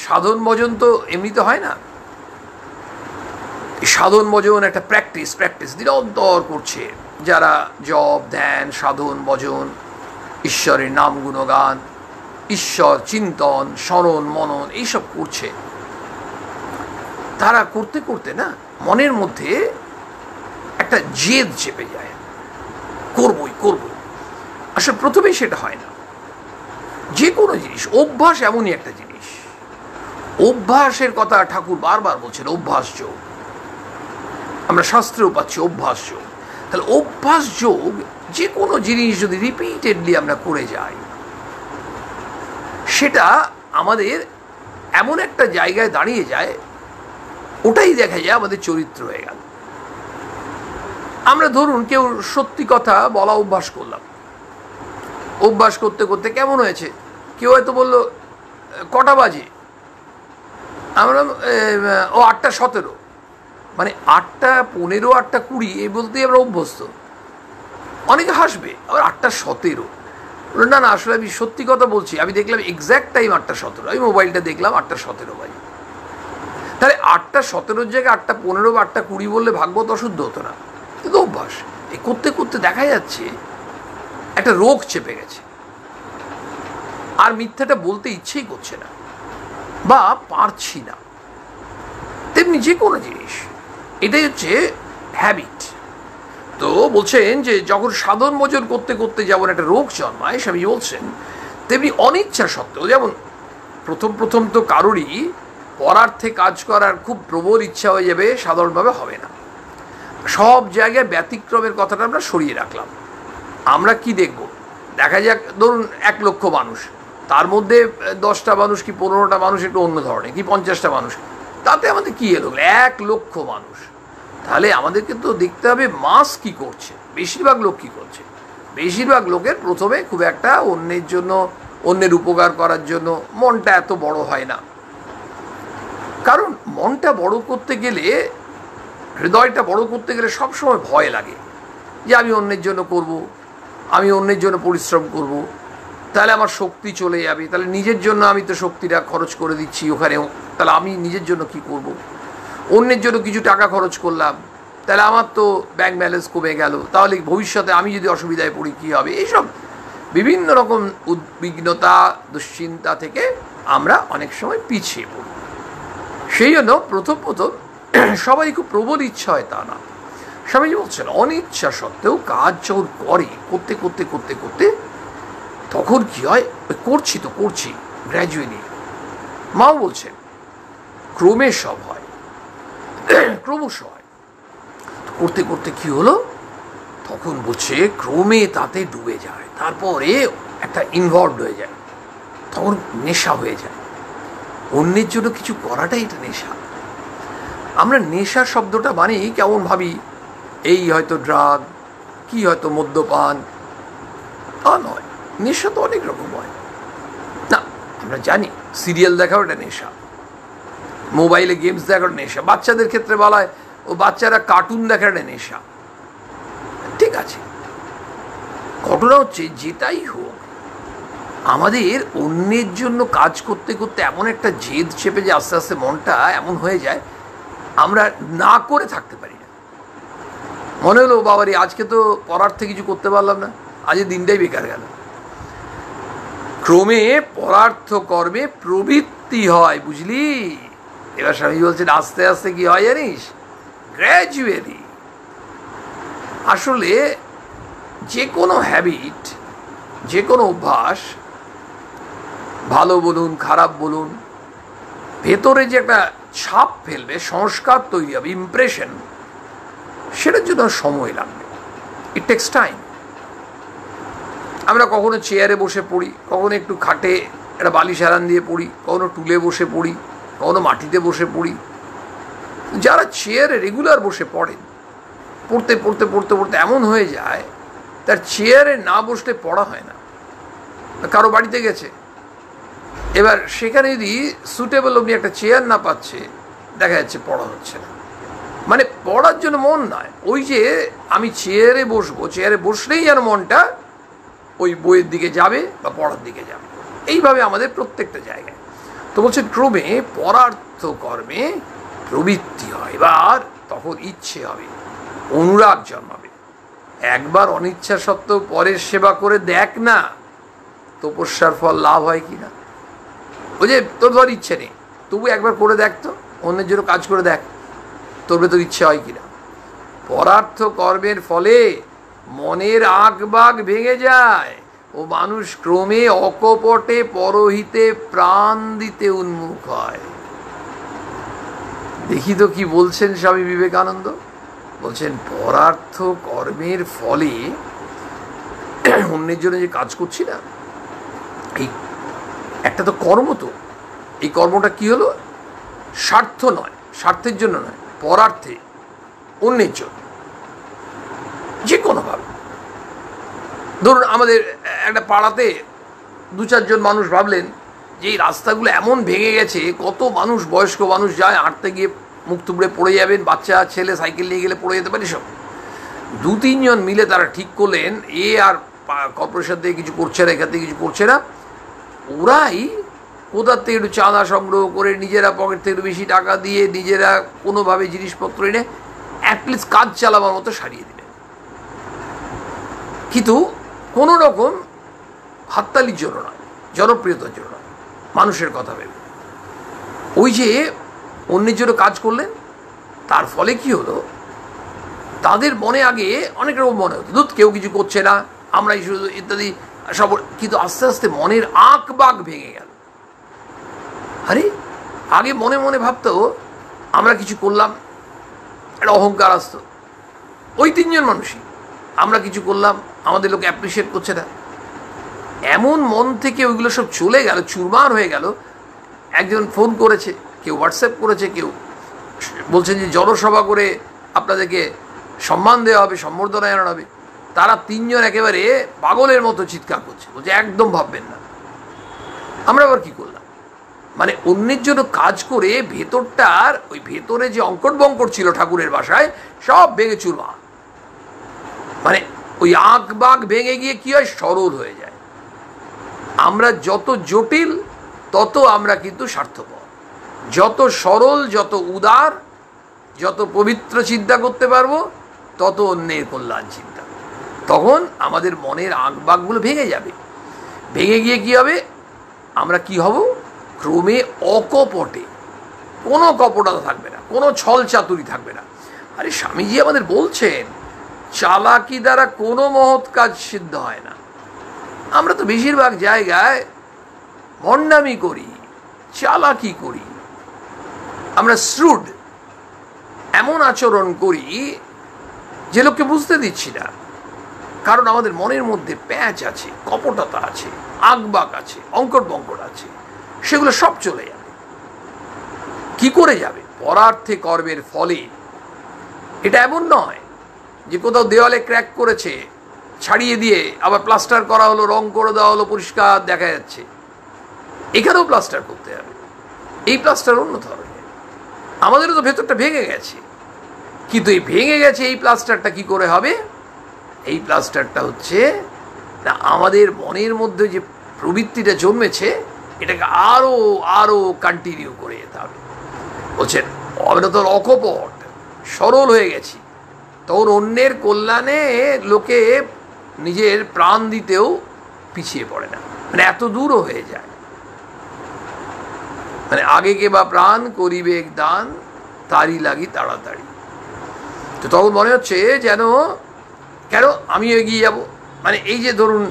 সাধন ভজন তো এমনিতে হয় না, সাধন ভজন একটা প্র্যাকটিস নিরন্তর করছে যারা, জপ ধ্যান সাধন ভজন, ঈশ্বরের নাম গুণগান, ঈশ্বর চিন্তন শরণ মনন এইসব করছে, তারা করতে করতে না মনের মধ্যে একটা জেদ চেপে যায়, করবই। আসলে প্রথমেই সেটা হয় না। যে কোনো জিনিস, অভ্যাস এমনই একটা জিনিস, অভ্যাসের কথা ঠাকুর বারবার বলছেন, অভ্যাস যোগ, আমরা শাস্ত্রেও পাচ্ছি অভ্যাস যোগ। তাহলে অভ্যাস যোগ, যে কোনো জিনিস যদি রিপিটেডলি আমরা করে যাই, সেটা আমাদের এমন একটা জায়গায় দাঁড়িয়ে যায়, ওটাই দেখা যায় আমাদের চরিত্র হয়ে গেল। আমরা ধরুন কেউ সত্যি কথা বলা অভ্যাস করলাম, অভ্যাস করতে করতে কেমন হয়েছে, কেউ হয়তো বললো কটা বাজে, আমরা ও 8:17, মানে 8:15 8:20 এই বলতেই আমরা অভ্যস্ত। অনেকে হাসবে, আবার 8:17, না আসলে আমি সত্যি কথা বলছি, আমি দেখলাম এক্স্যাক্ট টাইম 8:17, আমি মোবাইলটা দেখলাম 8:17 বাজে। তাহলে 8:17 জায়গায় 8:15 বা 8:20 বললে ভাগবত অশুদ্ধ হতো না, কিন্তু অভ্যাস। এই করতে করতে দেখা যাচ্ছে একটা রোগ চেপে গেছে, আর মিথ্যাটা বলতে ইচ্ছেই করছে না বা পারছি না। তেমনি যে কোনো জিনিস, এটাই হচ্ছে হ্যাবিট। তো বলছেন যে যখন সাধন ভজন করতে করতে যেমন একটা রোগ জন্মায়, স্বামী বলছেন তেমনি অনিচ্ছা সত্ত্বেও, যেমন প্রথম তো কারোরই পরার্থে কাজ করার খুব প্রবল ইচ্ছা হয়ে যাবে, সাধারণভাবে হবে না। সব জায়গায় ব্যতিক্রমের কথাটা আমরা সরিয়ে রাখলাম, আমরা কি দেখব, দেখা যাক ধরুন 1 লক্ষ মানুষ, তার মধ্যে 10টা মানুষ কি 15টা মানুষ একটু অন্য ধরনের, কি 50টা মানুষ, তাতে আমাদের কি এলো? 1 লক্ষ মানুষ। তাহলে আমাদেরকে তো দেখতে হবে মাস কি করছে, বেশিরভাগ লোক কি করছে। বেশিরভাগ লোকের প্রথমে খুব একটা অন্যের জন্য, অন্যের উপকার করার জন্য মনটা এত বড় হয় না। কারণ মনটা বড় করতে গেলে, হৃদয়টা বড় করতে গেলে সবসময় ভয় লাগে যে আমি অন্যের জন্য করব, আমি অন্যের জন্য পরিশ্রম করব, তাহলে আমার শক্তি চলে যাবে, তাহলে নিজের জন্য আমি তো শক্তিটা খরচ করে দিচ্ছি ওখানেও, তাহলে আমি নিজের জন্য কি করব? অন্যের জন্য কিছু টাকা খরচ করলাম, তাহলে আমার তো ব্যাংক ব্যালেন্স কমে গেল, তাহলে ভবিষ্যতে আমি যদি অসুবিধায় পড়ি কী হবে? এইসব বিভিন্ন রকম উদ্বিগ্নতা, দুশ্চিন্তা থেকে আমরা অনেক সময় পিছিয়ে পড়ি। সেই জন্য প্রথম সবাই খুব প্রবল ইচ্ছা হয় তা না। স্বামীজি বলছেন অনিচ্ছা সত্ত্বেও কাজ যখন করতে করতে করতে করতে তখন কি হয়, করছি গ্র্যাজুয়ালি। মাও বলছেন ক্রমে সব হয়, ক্রমশ হয়। করতে করতে কি হলো, তখন বলছে ক্রমে তাতে ডুবে যায়, তারপরে একটা ইনভলভড হয়ে যায়, তখন নেশা হয়ে যায়। অন্যের জন্য কিছু করাটাই এটা নেশা। আমরা নেশা শব্দটা মানে কেমন ভাবি, এই হয়তো ড্রাগ, কি হয়তো মদ্যপান, তা নয়। নেশা তো অনেক রকম হয় না, আমরা জানি সিরিয়াল দেখাও এটা নেশা, মোবাইলে গেমস দেখার নেশা, বাচ্চাদের ক্ষেত্রে বলা হয় ও বাচ্চারা কার্টুন দেখার একটা নেশা। ঠিক আছে, ঘটনা হচ্ছে যেটাই হোক, আমাদের অন্যের জন্য কাজ করতে করতে এমন একটা জেদ চেপে যে আস্তে আস্তে মনটা এমন হয়ে যায় আমরা না করে থাকতে পারি না। মনে হলো বাবারে আজকে তো পড়ার্থে কিছু করতে পারলাম না, আজকে দিনটাই বেকার গেল। ক্রমে পরার্থ কর্মে প্রবৃত্তি হয়, বুঝলি? এবার স্বামী বলছেন আস্তে আস্তে কি হয় জানিস, গ্র্যাজুয়ালি। আসলে যে কোনো হ্যাবিট, যে কোনো অভ্যাস, ভালো বলুন খারাপ বলুন, ভেতরে যে একটা ছাপ ফেলবে, সংস্কার তৈরি হবে, ইমপ্রেশন, সেটার জন্য সময় লাগবে। It takes time. আমরা কখনো চেয়ারে বসে পড়ি, কখনো একটু খাটে একটা বালিশ হেলান দিয়ে পড়ি, কখনো টুলে বসে পড়ি, কখনো মাটিতে বসে পড়ি। যারা চেয়ারে রেগুলার বসে পড়েন, পড়তে পড়তে পড়তে পড়তে এমন হয়ে যায় তার চেয়ারে না বসলে পড়া হয় না। কারো বাড়িতে গেছে, এবার সেখানে যদি সুটেবল অমনি একটা চেয়ার না পাচ্ছে, দেখা যাচ্ছে পড়া হচ্ছে না। মানে পড়ার জন্য মন নয়, ওই যে আমি চেয়ারে বসবো, চেয়ারে বসলেই যেন মনটা ওই বইয়ের দিকে যাবে বা পড়ার দিকে যাবে। এইভাবে আমাদের প্রত্যেকটা জায়গায়। তো বলছে ক্রমে পরার্থ কর্মে প্রবৃত্তি হয়, এবার তখন ইচ্ছে হবে, অনুরাগ জন্মাবে। একবার অনিচ্ছা সত্ত্বেও পরের সেবা করে দেখ না, তপস্যার ফল লাভ হয় কি না। ওই যে তোর ধর ইচ্ছে নেই, তবু একবার করে দেখ তো, অন্যের জন্য কাজ করে দেখ, তোর ভেতর ইচ্ছে হয় কিনা। পরার্থ কর্মের ফলে মনের আগ বাগ ভেঙে যায় ও মানুষ ক্রমে অকপটে পরহিতে প্রাণ দিতে উন্মুখ হয়। দেখি তো কি বলছেন স্বামী বিবেকানন্দ। বলছেন পরার্থ কর্মের ফলে অন্যের জন্য যে কাজ করছি না, এই একটা তো কর্ম, তো এই কর্মটা কি হলো, স্বার্থ নয়, স্বার্থের জন্য নয়, পরার্থে, অন্যের জন্য। যে কোনোভাবে ধরুন আমাদের একটা পাড়াতে 2-4 জন মানুষ ভাবলেন যে এই রাস্তাগুলো এমন ভেঙে গেছে, কত মানুষ, বয়স্ক মানুষ যায় হাঁটতে গিয়ে মুখ থুবড়ে পড়ে যাবেন, বাচ্চা ছেলে সাইকেল নিয়ে গেলে পড়ে যেতে পারে। সব 2-3 জন মিলে তারা ঠিক করলেন, এ আর কর্পোরেশন থেকে কিছু করছে না, এখান থেকে কিছু করছে না, ওরাই কোথার থেকে একটু চাঁদা সংগ্রহ করে নিজেরা পকেট থেকে একটু বেশি টাকা দিয়ে নিজেরা কোনোভাবে জিনিসপত্র এনে অ্যাটলিস্ট কাজ চালাবার মতো সারিয়ে দিলেন। কিন্তু কোনো রকম হাততালির জন্য নয়, জনপ্রিয়তার জন্য নয়, মানুষের কথা ভেবে। ওই যে অন্যের জন্য কাজ করলেন, তার ফলে কি হলো, তাদের মনে আগে অনেক রকম মনে হতো, দুধ কেউ কিছু করছে না, আমরাই শুধু ইত্যাদি সব। কিন্তু আস্তে আস্তে মনের আঁক বাঁক ভেঙে গেল। আরে আগে মনে মনে ভাবতো আমরা কিছু করলাম, একটা অহংকার আসতো। ওই 3 জন মানুষই আমরা কিছু করলাম, আমাদের লোক অ্যাপ্রিসিয়েট করছে না। এমন মন থেকে ওইগুলো সব চলে গেল, চুরমার হয়ে গেল। একজন ফোন করেছে, কেউ হোয়াটসঅ্যাপ করেছে, কেউ বলছেন যে জনসভা করে আপনাদেরকে সম্মান দেওয়া হবে, সম্বর্ধনা জানানো হবে। তারা তিনজন একেবারে পাগলের মতো চিৎকার করছে, বলছে একদম ভাববেন না। আমরা আবার কি করলাম? মানে অন্যের জন্য কাজ করে ভেতরটার, ওই ভেতরে যে অঙ্কট বঙ্কট ছিল ঠাকুরের বাসায়, সব ভেঙে চুরমার। মানে ওই আঁক বাঁক ভেঙে গিয়ে কি হয়, সরল হয়ে যায়। আমরা যত জটিল তত আমরা কিন্তু স্বার্থপর। যত সরল, যত উদার, যত পবিত্র চিন্তা করতে পারবো, তত অন্যের কল্যাণ চিন্তা। তখন আমাদের মনের আঁক বাঁকগুলো ভেঙে যাবে। ভেঙে গিয়ে কি হবে, আমরা কি হব, ক্রমে অকপটে, কোনো কপটতা থাকবে না, কোনো ছল চাতুরি থাকবে না। আরে স্বামীজি আমাদের বলছেন চালাকি দ্বারা কোনো মহৎ কাজ সিদ্ধ হয় না। আমরা তো বেশিরভাগ জায়গায় ভণ্ডামি করি, চালাকি করি, আমরা শ্রুড এমন আচরণ করি যে লোককে বুঝতে দিচ্ছি না। কারণ আমাদের মনের মধ্যে প্যাঁচ আছে, কপটতা আছে, আঁকবাক আছে, অঙ্কট বঙ্কট আছে, সেগুলো সব চলে যাবে। কি করে যাবে? পরার্থে কর্মের ফলে। এটা এমন নয় যে কোথাও দেওয়ালে ক্র্যাক করেছে, ছাড়িয়ে দিয়ে আবার প্লাস্টার করা হলো, রং করে দেওয়া হলো, পরিষ্কার দেখা যাচ্ছে। এখানেও প্লাস্টার করতে হবে। এই প্লাস্টার অন্য ধরনের। আমাদেরও তো ভেতরটা ভেঙে গেছে, কিন্তু এই ভেঙে গেছে এই প্লাস্টারটা কি করে হবে? এই প্লাস্টারটা হচ্ছে না, আমাদের মনের মধ্যে যে প্রবৃত্তিটা জন্মেছে, এটাকে আরো আরো কন্টিনিউ করে যেতে হবে। বলছেন আমরা তো অকপট, সরল হয়ে গেছি, তখন অন্যের কল্যাণে লোকে নিজের প্রাণ দিতেও পিছিয়ে পড়ে না, মানে এত দূরও হয়ে যায়। মানে আগে কে বা প্রাণ করিবে দান, তারই লাগি তাড়াতাড়ি। তো তখন মনে হচ্ছে যেন কেন আমি এগিয়ে যাব। মানে এই যে ধরুন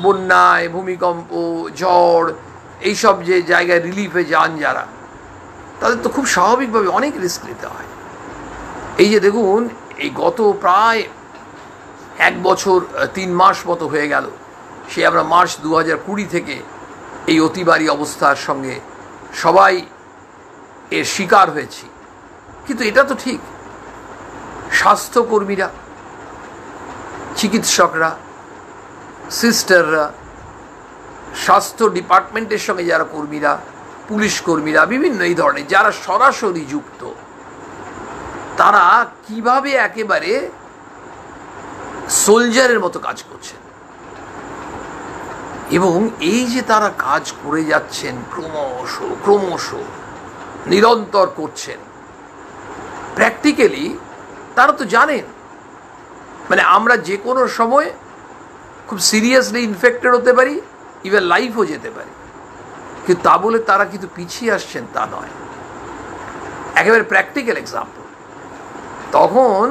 বন্যায়, ভূমিকম্প, ঝড়, এইসব যে জায়গায় রিলিফে যান যারা, তাদের তো খুব স্বাভাবিকভাবে অনেক রিস্ক নিতে হয়। এই যে দেখুন, এই গত প্রায় 1 বছর 3 মাস মতো হয়ে গেল, সে আমরা মার্চ 2020 থেকে এই অতিবারী অবস্থার সঙ্গে সবাই এর শিকার হয়েছি। কিন্তু এটা তো ঠিক, স্বাস্থ্যকর্মীরা, চিকিৎসকরা, সিস্টাররা, স্বাস্থ্য ডিপার্টমেন্টের সঙ্গে যারা কর্মীরা, পুলিশ কর্মীরা, বিভিন্ন এই ধরনের যারা সরাসরি যুক্ত, তারা কিভাবে একেবারে সোলজারের মতো কাজ করছেন। এবং এই যে তারা কাজ করে যাচ্ছেন, ক্রমশ নিরন্তর করছেন, প্র্যাকটিক্যালি তারা তো জানেন মানে আমরা যে কোনো সময় খুব সিরিয়াসলি ইনফেক্টেড হতে পারি, ইভেন লাইফও যেতে পারি। কিন্তু তা বলে তারা কিন্তু পিছিয়ে আসছেন তা নয়, একেবারে প্র্যাকটিক্যাল এক্সাম্পল। তখন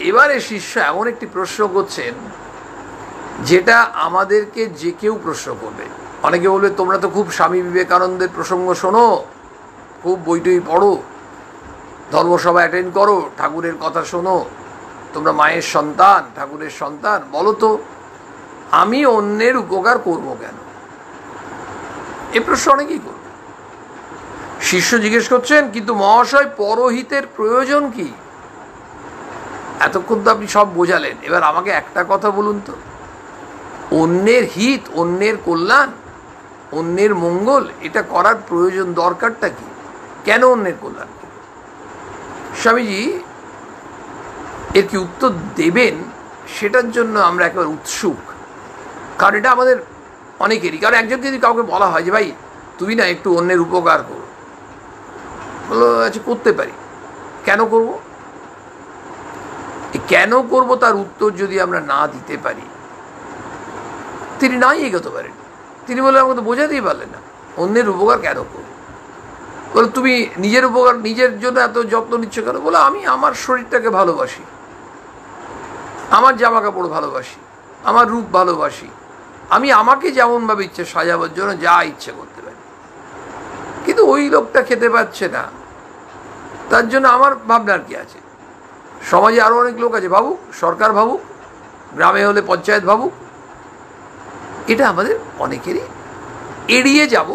এবারে শিষ্য এমন একটি প্রশ্ন করছেন যেটা আমাদেরকে যে কেউ প্রশ্ন করবে। অনেকে বলবে তোমরা তো খুব স্বামী বিবেকানন্দের প্রসঙ্গ শোনো, খুব বইটই পড়ো, ধর্মসভা অ্যাটেন্ড করো, ঠাকুরের কথা শোনো, তোমরা মায়ের সন্তান, ঠাকুরের সন্তান। বলো তো আমি অন্যের উপকার করব কেন? এ প্রশ্ন অনেকেই করবে। শিষ্য জিজ্ঞেস করছেন, কিন্তু মহাশয় পরহিতের প্রয়োজন কি? এতক্ষণ তো আপনি সব বোঝালেন, এবার আমাকে একটা কথা বলুন তো, অন্যের হিত, অন্যের কল্যাণ, অন্যের মঙ্গল, এটা করার প্রয়োজন, দরকারটা কি? কেন অন্যের কল্যাণ করবে? স্বামীজি এর কি উত্তর দেবেন, সেটার জন্য আমরা একেবারে উৎসুক। কারণ এটা আমাদের অনেকেরই। কারণ একজনকে যদি কাউকে বলা হয় যে ভাই তুমি না একটু অন্যের উপকার করো, বলো আচ্ছা করতে পারি, কেন করব? কেন করব তার উত্তর যদি আমরা না দিতে পারি, তিনি নাই এগোতে পারেন। তিনি বলে আমাকে তো বোঝাতেই পারলেন না অন্যের উপকার কেন করব। বলে তুমি নিজের উপকার, নিজের জন্য এত যত্ন নিচ্ছ কেন? বলে আমি আমার শরীরটাকে ভালোবাসি, আমার জামা কাপড় ভালোবাসি, আমার রূপ ভালোবাসি, আমি আমাকে যেমনভাবে ইচ্ছে সাজাবার জন্য যা ইচ্ছে করতে পারি। কিন্তু ওই লোকটা খেতে পাচ্ছে না, তার জন্য আমার ভাবনার কি আছে? সমাজে আরও অনেক লোক আছে, ভাবুক, সরকার ভাবুক, গ্রামে হলে পঞ্চায়েত ভাবুক, এটা আমাদের অনেকেরই এড়িয়ে যাব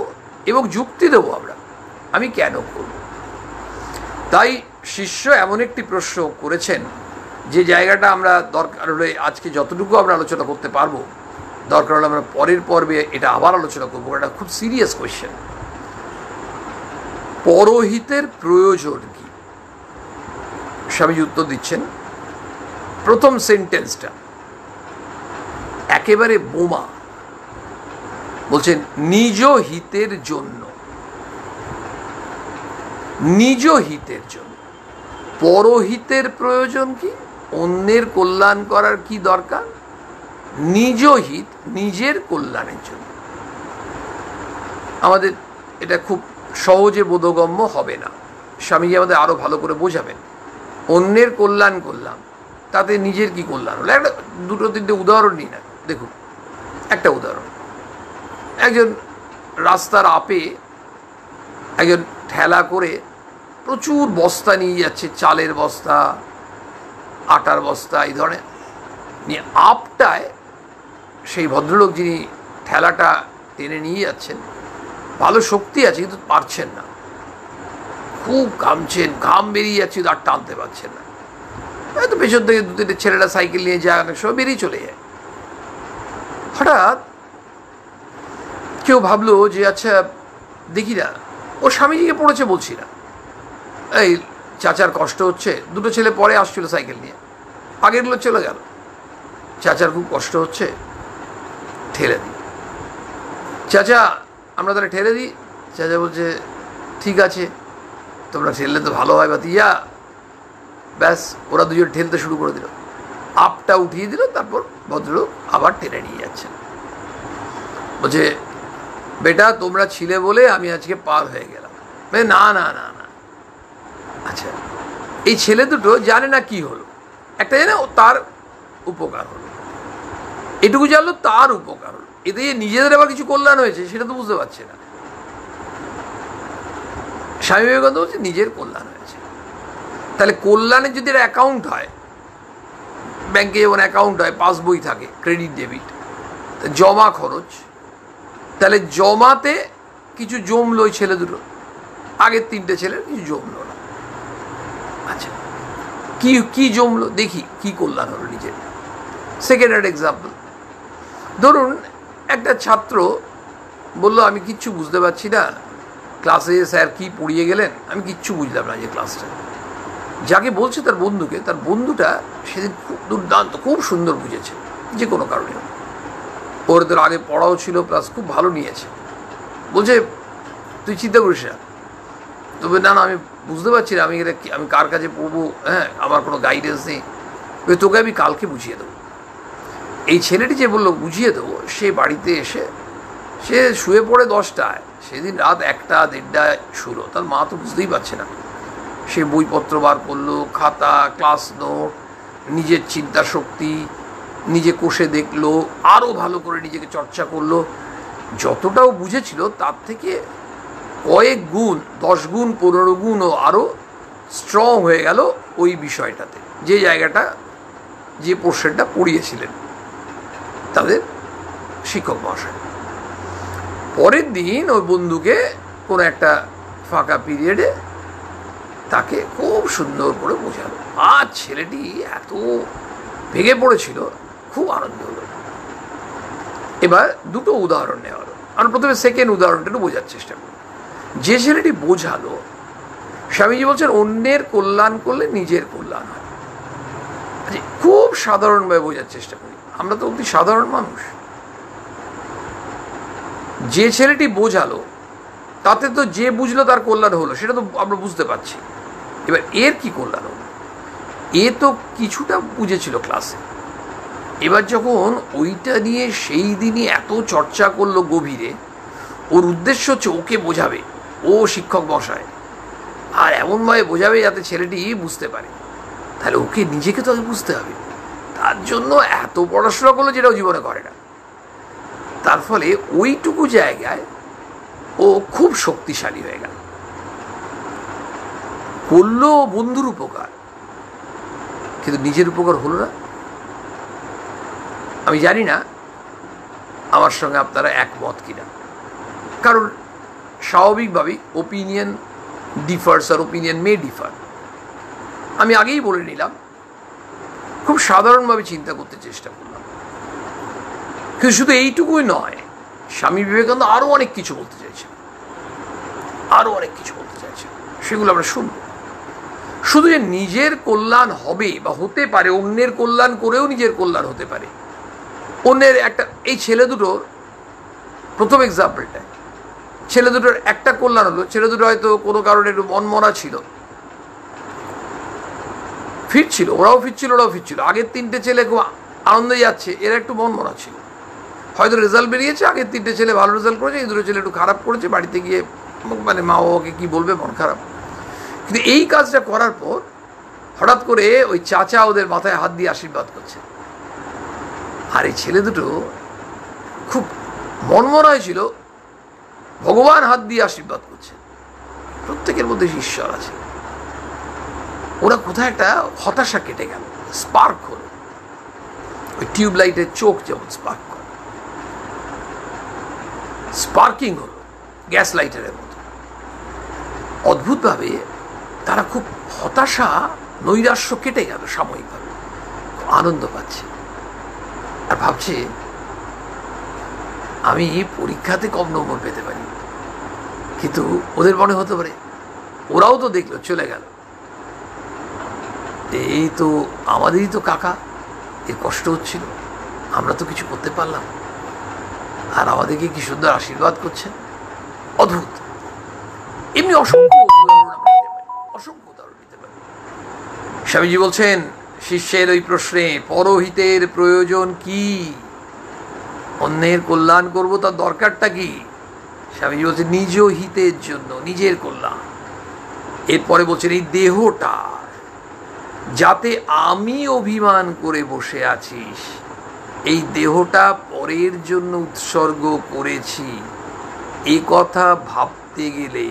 এবং যুক্তি দেবো আমরা, আমি কেন করব। তাই শিষ্য এমন একটি প্রশ্ন করেছেন যে জায়গাটা আমরা দরকার হলে আজকে যতটুকু আমরা আলোচনা করতে পারবো, দরকার হলে আমরা পরের পর্বে এটা আবার আলোচনা করবো। এটা খুব সিরিয়াস কোয়েশ্চেন। পরহিতের প্রয়োজন কি? স্বামীজি উত্তর দিচ্ছেন, প্রথম সেন্টেন্সটা একেবারে বোমা। বলছেন নিজ হিতের জন্য, নিজ হিতের জন্য। পরহিতের প্রয়োজন কি? অন্যের কল্যাণ করার কি দরকার? নিজ হিত, নিজের কল্যাণের জন্য। আমাদের এটা খুব সহজে বোধগম্য হবে না, স্বামীজি আমাদের আরো ভালো করে বোঝাবেন। অন্যের কল্যাণ করলাম, তাতে নিজের কি কল্যাণ হলো? একটা দুটো তিনটে উদাহরণ নিই না, দেখুন। একটা উদাহরণ, একজন রাস্তার আপে একজন ঠেলা করে প্রচুর বস্তা নিয়ে যাচ্ছে, চালের বস্তা, আটার বস্তা, এই ধরনের নিয়ে। আপটায় সেই ভদ্রলোক যিনি ঠেলাটা টেনে নিয়ে যাচ্ছেন, ভালো শক্তি আছে কিন্তু পারছেন না, খুব ঘামছেন, ঘাম বেরিয়ে যাচ্ছে কিন্তু আর টানতে পারছেন না। হয়তো পেছন থেকে দু তিনটে ছেলেরা সাইকেল নিয়ে যায়, অনেক সময় বেরিয়ে চলে যায়। হঠাৎ কেউ ভাবলো যে আচ্ছা দেখি না, ও স্বামীজিকে পড়েছে বলছি না, এই চাচার কষ্ট হচ্ছে। দুটো ছেলে পরে আসছিল সাইকেল নিয়ে, আগেরগুলো চলে গেল, চাচার খুব কষ্ট হচ্ছে, ঠেলে দিই। চাচা আমরা তাহলে ঠেলে দিই। চাচা বলছে ঠিক আছে, তোমরা ঠেললে তো ভালো হয় ভাতিজা। ব্যাস, ওরা দুজন ঠেলতে শুরু করে দিল, আপটা উঠিয়ে দিল, তারপর ভদ্রলোক আবার টেনে নিয়ে যাচ্ছেন। বলছে বেটা তোমরা ছিলে বলে আমি আজকে পার হয়ে গেলাম। না না না না। আচ্ছা, এই ছেলে দুটো জানে না কি হলো, একটা জানে ও তার উপকার হলো, এটুকু জানলো তার উপকার হলো, এতে যে নিজেদের আবার কিছু কল্যাণ হয়েছে সেটা তো বুঝতে পারছে না। স্বামী বিবেকানন্দ বলছে নিজের কল্যাণ হয়েছে। তাহলে কল্যাণের যদি একটা অ্যাকাউন্ট হয়, ব্যাংকে যেমন অ্যাকাউন্ট হয়, পাসবই থাকে, ক্রেডিট ডেবিট, জমা খরচ, তাহলে জমাতে কিছু জমলো ওই ছেলে দুটো, আগের তিনটে ছেলের কিছু জমলো না। আচ্ছা, কি কি জমলো দেখি, কি কল্যাণ হলো নিজের। সেকেন্ড হ্যান্ড এক্সাম্পল, ধরুন একটা ছাত্র বললো আমি কিচ্ছু বুঝতে পারছি না, ক্লাসে স্যার কি পড়িয়ে গেলেন, আমি কিচ্ছু বুঝলাম না যে ক্লাসটা। যাকে বলছে তার বন্ধুকে, তার বন্ধুটা সেদিন খুব দুর্দান্ত, খুব সুন্দর বুঝেছে, যে কোনো কারণে ওর তোর আগে পড়াও ছিল, প্লাস খুব ভালো নিয়েছে। বলছে তুই চিন্তা করিস না। তবে না না আমি বুঝতে পারছি না, আমি কার কাছে পড়বো, হ্যাঁ আমার কোনো গাইডেন্স নেই, তোকে আমি কালকে বুঝিয়ে দেবো। এই ছেলেটি যে বললো বুঝিয়ে দেবো, সে বাড়িতে এসে সে শুয়ে পড়ে 10টায়, সেদিন রাত 1টা 1:30 শুলো। তার মা তো বুঝতেই পারছে না। সে বইপত্র বার করলো, খাতা, ক্লাস নোট, নিজের চিন্তা শক্তি নিজে কষে দেখলো, আরও ভালো করে নিজেকে চর্চা করলো। যতটাও বুঝেছিল তার থেকে কয়েক গুণ, 10 গুণ 15 গুণও আরও স্ট্রং হয়ে গেল ওই বিষয়টাতে, যে জায়গাটা, যে পোর্শনটা পড়িয়েছিলেন তাদের শিক্ষক মহাশয়। পরের দিন ওই বন্ধুকে কোনো একটা ফাঁকা পিরিয়ডে তাকে খুব সুন্দর করে বোঝালো, আর ছেলেটি এত ভেঙে পড়েছিল, খুব আনন্দ হলো। এবার দুটো উদাহরণ নেওয়া হলো। আমরা প্রথমে সেকেন্ড উদাহরণটা একটু বোঝার চেষ্টা করি। যে ছেলেটি বোঝালো, স্বামীজি বলছেন অন্যের কল্যাণ করলে নিজের কল্যাণ হয়। আচ্ছা, খুব সাধারণভাবে বোঝার চেষ্টা করি, আমরা তো অতি সাধারণ মানুষ। যে ছেলেটি বোঝালো তাতে তো যে বুঝলো তার কল্যাণ হলো, সেটা তো আমরা বুঝতে পারছি। এবার এর কি কল্যাণ হলো? এ তো কিছুটা বুঝেছিল ক্লাসে, এবার যখন ওইটা নিয়ে সেই দিনই এত চর্চা করলো গভীরে, ওর উদ্দেশ্য হচ্ছে ওকে বোঝাবে, ও শিক্ষক মশাই, আর এমনভাবে বোঝাবে যাতে ছেলেটি বুঝতে পারে। তাহলে ওকে নিজেকে তো বুঝতে হবে, তার জন্য এত পড়াশোনা করলো যেটাও জীবনে করে না। তার ফলে ওইটুকু জায়গায় ও খুব শক্তিশালী হয়ে গেল, করলো বন্ধুর উপকার, কিন্তু নিজের উপকার হলো না। আমি জানি না আমার সঙ্গে আপনারা একমত কিনা, কারণ স্বাভাবিকভাবেই ওপিনিয়ন ডিফার্স আর ওপিনিয়ন মে ডিফার। আমি আগেই বলে নিলাম, খুব সাধারণভাবে চিন্তা করতে চেষ্টা করলাম। কিন্তু শুধু এইটুকুই নয়, স্বামী বিবেকানন্দ আরও অনেক কিছু বলতে চাইছেন, আরও অনেক কিছু বলতে চাইছেন, সেগুলো আমরা শুনব। শুধু যে নিজের কল্যাণ হবে বা হতে পারে, অন্যের কল্যাণ করেও নিজের কল্যাণ হতে পারে। অন্যের একটা, এই ছেলে দুটোর প্রথম এক্সাম্পলটা, ছেলে দুটোর একটা কল্যাণ হলো, ছেলে দুটো হয়তো কোনো কারণে একটু মনমরা ছিল, ফিরছিল, ওরাও ফিরছিল। আগের তিনটে ছেলে খুব আনন্দে যাচ্ছে, এরা একটু মনমরা ছিল। হয়তো রেজাল্ট বেরিয়েছে, আগের তিনটে ছেলে ভালো রেজাল্ট করেছে, এই দুটো ছেলে একটু খারাপ করেছে, বাড়িতে গিয়ে মানে মা বাবাকে কী বলবে, মন খারাপ। কিন্তু এই কাজটা করার পর হঠাৎ করে ওই চাচা ওদের মাথায় হাত দিয়ে আশীর্বাদ করছে। আর এই ছেলে দুটো খুব মনমরা হয়েছিল, ভগবান হাত দিয়ে আশীর্বাদ করছে। প্রত্যেকের মধ্যে ঈশ্বর আছে। ওরা কোথায় একটা হতাশা কেটে গেল, স্পার্ক হলো, ওই টিউবলাইটের চোখ যেমন স্পার্ক করে, স্পার্কিং হলো গ্যাস লাইটারের মতো। অদ্ভুতভাবে তারা খুব হতাশা, নৈরাশ্য কেটে গেল সাময়িকভাবে, আনন্দ পাচ্ছে। আর ভাবছে আমি পরীক্ষাতে কম নম্বর পেতে পারি, কিন্তু ওদের মনে হতে পারে ওরাও তো দেখলো, চলে গেল, এই তো আমাদেরই তো কাকা, এর কষ্ট হচ্ছিল, আমরা তো কিছু করতে পারলাম, আর আমাদেরকে কি সুন্দর আশীর্বাদ করছেন। অদ্ভুত। এমনি অসংখ্য উদাহরণ দিতে পারি। স্বামীজি বলছেন শিষ্যের ওই প্রশ্নে, পরহিতের প্রয়োজন কি, অন্যের কল্যাণ করব, তার দরকারটা কি? স্বামীজি বলছেন নিজ হিতের জন্য, নিজের কল্যাণ। এরপরে বলছেন এই দেহটা যাতে আমি অভিমান করে বসে আছিস, এই দেহটা পরের জন্য উৎসর্গ করেছি, এ কথা ভাবতে গেলে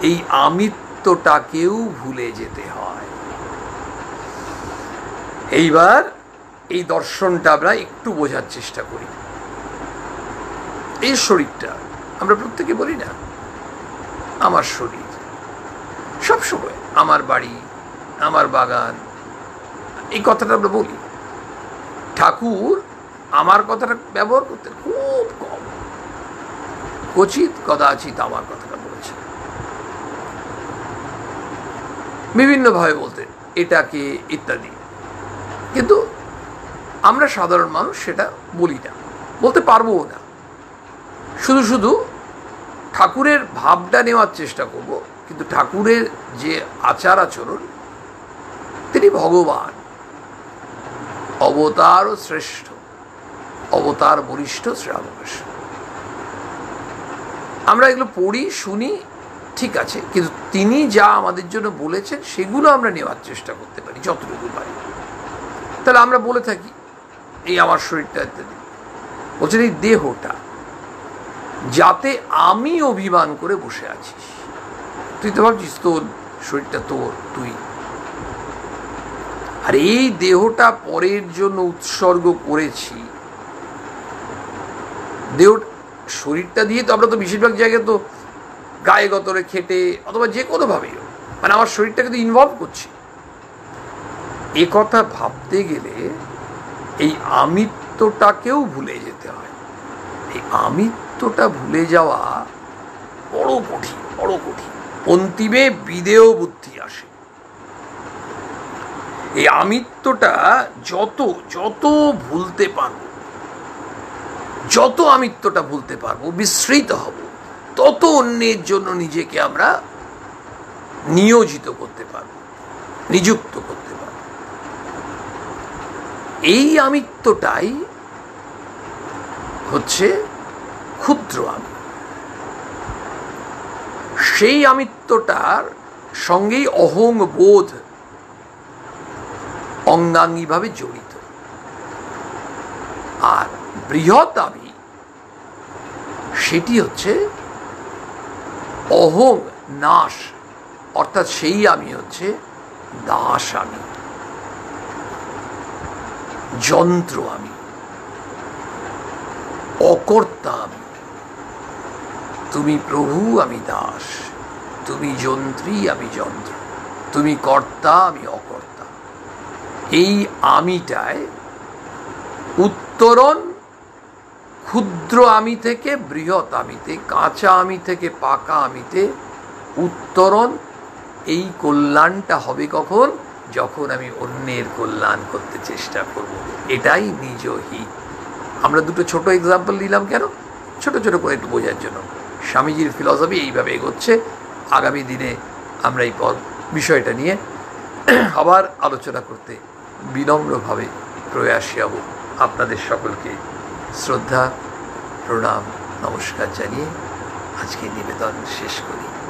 এই আমিত্বটাকেও ভুলে যেতে হয়। এইবার এই দর্শনটা আমরা একটু বোঝার চেষ্টা করি। এই শরীরটা, আমরা প্রত্যেকে বলি না আমার শরীর, সবসময় আমার বাড়ি, আমার বাগান, এই কথাটা আমরা বলি। ঠাকুর আমার কথাটা ব্যবহার করতেন খুব কম, কচিত কদাচিৎ আমার কথাটা বলেছেন। বিভিন্নভাবে বলতেন এটাকে ইত্যাদি, কিন্তু আমরা সাধারণ মানুষ সেটা বলি না, বলতে পারবও না। শুধু শুধু ঠাকুরের ভাবটা নেওয়ার চেষ্টা করব, কিন্তু ঠাকুরের যে আচার আচরণ, তিনি ভগবান, অবতার ও শ্রেষ্ঠ, অবতার বরিষ্ঠ শ্রীরামকৃষ্ণ। আমরা এগুলো পড়ি শুনি, ঠিক আছে, কিন্তু তিনি যা আমাদের জন্য বলেছেন সেগুলো আমরা নেওয়ার চেষ্টা করতে পারি যতটুকু পারি। তাহলে আমরা বলে থাকি এই আমার শরীরটা ইত্যাদি। বলছেন এই দেহটা যাতে আমি অভিমান করে বসে আছিস, তুই তো ভাবছিস তোর শরীরটা তোর, তুই, আর এই দেহটা পরের জন্য উৎসর্গ করেছি। দেহ শরীরটা দিয়ে তো আমরা তো বেশিরভাগ জায়গায় তো গায়ে গতরে খেটে অথবা যে কোনোভাবেই, মানে আমার শরীরটাকে তো ইনভলভ করছি। এ কথা ভাবতে গেলে এই আমিত্বটাকেও ভুলে যেতে হয়। এই আমিত্বটা ভুলে যাওয়া বড় কঠিন, বড় কঠিন। অন্তিমে বিদেয় বুদ্ধি আসে। এই আমিত্বটা যত যত ভুলতে পারবো, যত আমিত্বটা ভুলতে পারবো, বিস্মৃত হব, তত অন্যের জন্য নিজেকে আমরা নিয়োজিত করতে পারবো, নিযুক্ত করতে পারবো। এই আমিত্বটাই হচ্ছে ক্ষুদ্র আমি। সেই আমিত্বটার সঙ্গেই অহং বোধ অঙ্গাঙ্গিভাবে জড়িত। আর বৃহৎ আমি, সেটি হচ্ছে অহং নাশ, অর্থাৎ সেই আমি হচ্ছে দাস আমি, যন্ত্র আমি, অকর্তা আমি, তুমি প্রভু আমি দাস, তুমি যন্ত্রী আমি যন্ত্র, তুমি কর্তা আমি অকর্তা। এই আমিটায় উত্তরণ ক্ষুদ্র আমি থেকে বৃহৎ আমিতে, কাঁচা আমি থেকে পাকা আমিতে উত্তরণ। এই কল্যাণটা হবে কখন? যখন আমি অন্যের কল্যাণ করতে চেষ্টা করব। এটাই নিজ হিত। আমরা দুটো ছোট এক্সাম্পল নিলাম কেন? ছোট ছোট করে একটু বোঝার জন্য। স্বামীজির ফিলসফি এইভাবে এগোচ্ছে। আগামী দিনে আমরা এই বিষয়টা নিয়ে আবার আলোচনা করতে বিনম্রভাবে প্রয়াসী হব। আপনাদের সকলকে শ্রদ্ধা, প্রণাম, নমস্কার জানিয়ে আজকে নিবেদন শেষ করি।